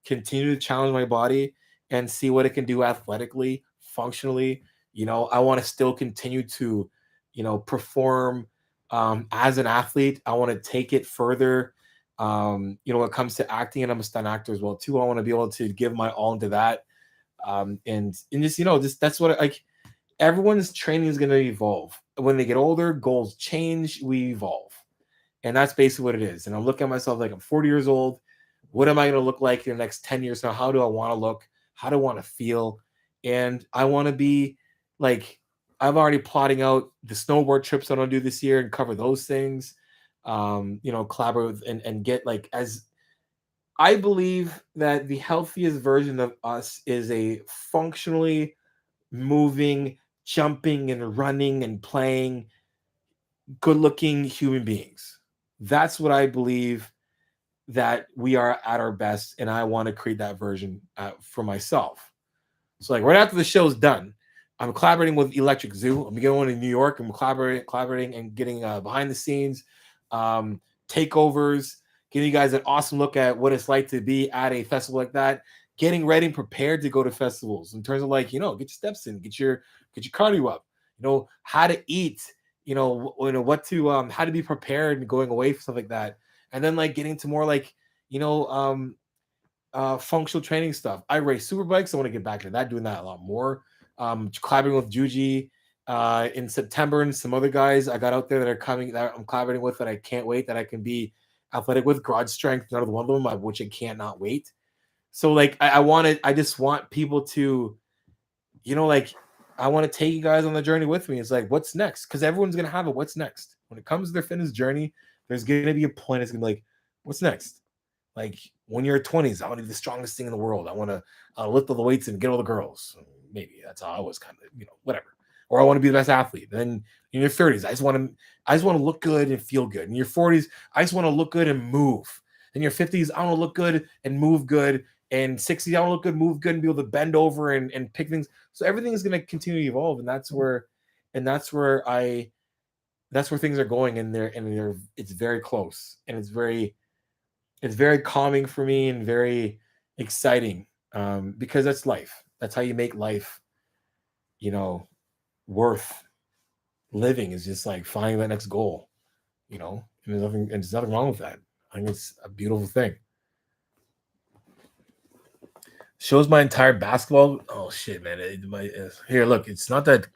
continue to challenge my body and see what it can do athletically, functionally. I want to still continue to, perform as an athlete. I want to take it further. When it comes to acting, and I'm a stunt actor as well too. I want to be able to give my all into that. And just that's what like everyone's training is going to evolve. When they get older, goals change, we evolve. And that's basically what it is. And I'm looking at myself like I'm 40 years old. What am I going to look like in the next 10 years now? How do I want to look? How do I want to feel? And I want to be like, I'm already plotting out the snowboard trips I want to do this year and cover those things. Collaborate with and get like, as I believe that the healthiest version of us is a functionally moving, jumping and running and playing, good looking human beings. That's what I believe that we are at our best. And I want to create that version for myself. So, like, right after the show's done, I'm collaborating with Electric Zoo. I'm going to New York. I'm collaborating and getting behind the scenes takeovers, giving you guys an awesome look at what it's like to be at a festival like that, getting ready and prepared to go to festivals in terms of like, get your steps in, get your cardio up, how to eat, what to how to be prepared and going away for stuff like that. And then like getting to more like, functional training stuff. I race super bikes. I want to get back into that, doing that a lot more. Collaborating with Juji in September and some other guys I got out there that are coming that I'm collaborating with that I can't wait that I can be athletic with. Garage strength, another one of them, which I cannot wait. So like I just want people to, I want to take you guys on the journey with me. It's like, what's next? Because everyone's gonna have a what's next. When it comes to their fitness journey, there's gonna be a point. It's gonna be like, what's next? Like when you're 20s, I want to be the strongest thing in the world. I want to lift all the weights and get all the girls. Maybe that's how I was kind of, whatever. Or I want to be the best athlete. And then in your 30s, I just want to look good and feel good. In your 40s, I just want to look good and move. In your 50s, I want to look good and move good. And 60s, I want to look good, move good, and be able to bend over and pick things. So everything is going to continue to evolve, and that's where things are going. And it's very close, and it's very calming for me and very exciting because that's life. That's how you make life, worth living, is just like finding that next goal, and there's nothing wrong with that. I think it's a beautiful thing. Shows my entire basketball. Oh shit, man. Here, look, it's not that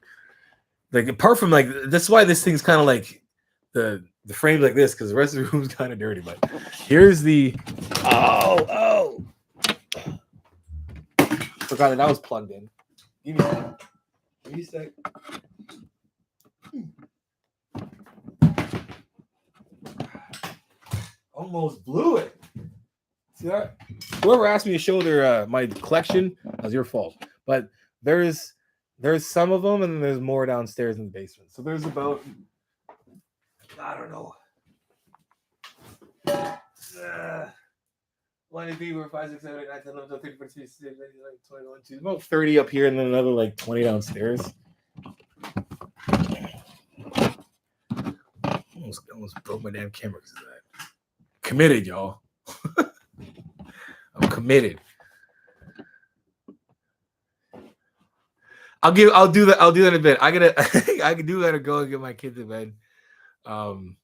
like apart from like that's why this thing's kind of like the frame's like this because the rest of the room's kind of dirty. But here's the oh forgot that was plugged in. Give me a sec. Almost blew it. See that? Whoever asked me to show their my collection, that was your fault. But there's some of them, and then there's more downstairs in the basement. So there's about, I don't know, 1, 2, 3, 4, 5, 6, 7, 8, 9, 10, 11, 12, 13, 14, 15, 16, 17, 18, 19, 20, 22, about 30 up here, and then another like 20 downstairs. Almost broke my damn camera because of that. Committed, y'all. I'm committed. I'll do that in a bit. I can do that or go and get my kids in bed. You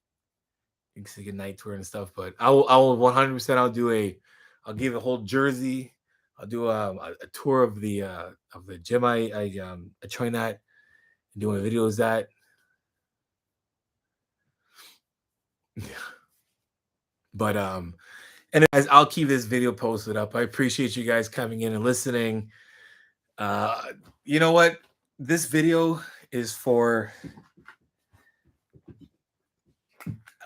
can see good night tour and stuff, but I will 100%. I'll give a whole jersey. I'll do a tour of the gym I train at, doing videos that. But And guys, I'll keep this video posted up. I appreciate you guys coming in and listening. You know what? This video is for,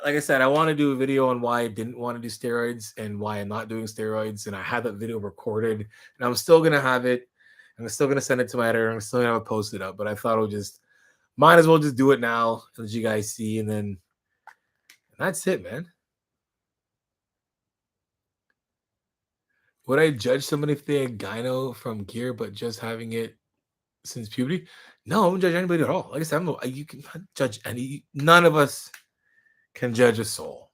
like I said, I want to do a video on why I didn't want to do steroids and why I'm not doing steroids. And I had that video recorded, and I'm still gonna have it. I'm still gonna send it to my editor. I'm still gonna have it posted up. But I thought I'll just, might as well just do it now, as you guys see, and then that's it, man. Would I judge somebody if they had gyno from gear, but just having it since puberty? No, I don't judge anybody at all. Like I said, you can judge any. None of us can judge a soul.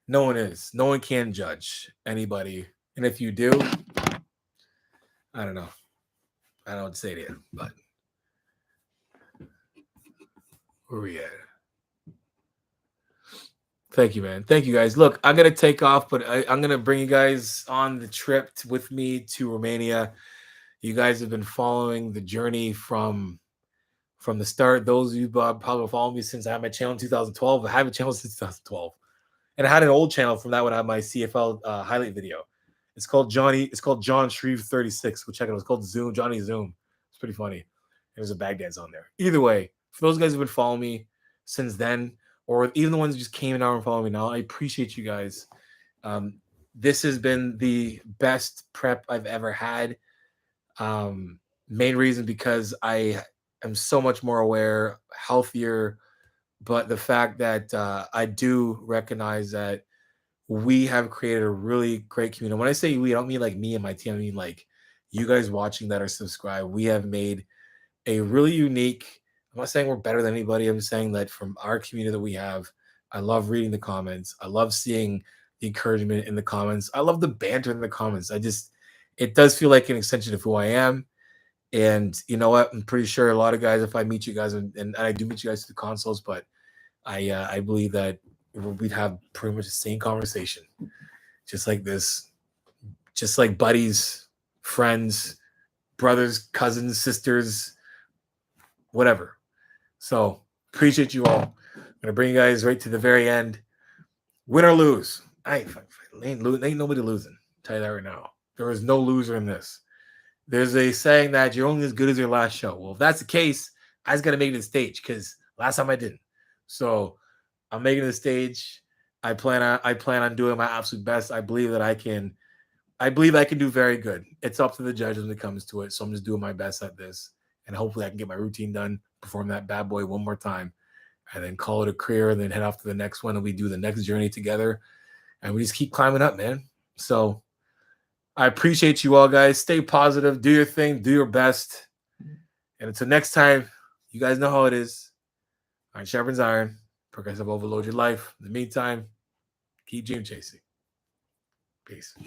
No one is. No one can judge anybody. And if you do, I don't know. I don't know what to say to you, but where we at? Thank you, man. Thank you, guys. Look, I'm gonna take off, but I'm gonna bring you guys on the trip with me to Romania. You guys have been following the journey from the start. Those of you probably follow me since I had my channel in 2012. I have a channel since 2012, and I had an old channel from that when I had my CFL highlight video. It's called John Shreve 36. Go check it out. It's called Zoom, Johnny Zoom. It's pretty funny. There's a Baghdad's on there. Either way, for those guys who've been following me since then, or even the ones who just came in and following me now, I appreciate you guys. This has been the best prep I've ever had. Main reason because I am so much more aware, healthier, but the fact that I do recognize that we have created a really great community. When I say we, I don't mean like me and my team. I mean like you guys watching that are subscribed. We have made a really unique. I'm not saying we're better than anybody. I'm saying that from our community that we have, I love reading the comments. I love seeing the encouragement in the comments. I love the banter in the comments. It does feel like an extension of who I am. And you know what? I'm pretty sure a lot of guys, if I meet you guys, and I do meet you guys through the consoles, but I believe that we'd have pretty much the same conversation, just like this, just like buddies, friends, brothers, cousins, sisters, whatever. So appreciate you all. I'm gonna bring you guys right to the very end. Win or lose, ain't nobody losing. I'll tell you that right now. There is no loser in this. There's a saying that you're only as good as your last show. Well, if that's the case, I just got to make it to the stage because last time I didn't. So I'm making the stage. I plan on doing my absolute best. I believe I can do very good. It's up to the judges when it comes to it. So I'm just doing my best at this. And hopefully I can get my routine done, perform that bad boy one more time, and then call it a career and then head off to the next one. And we do the next journey together. And we just keep climbing up, man. So I appreciate you all, guys. Stay positive. Do your thing. Do your best. And until next time, you guys know how it is. Iron sharpens iron. Progressive overload your life. In the meantime, keep dream chasing. Peace.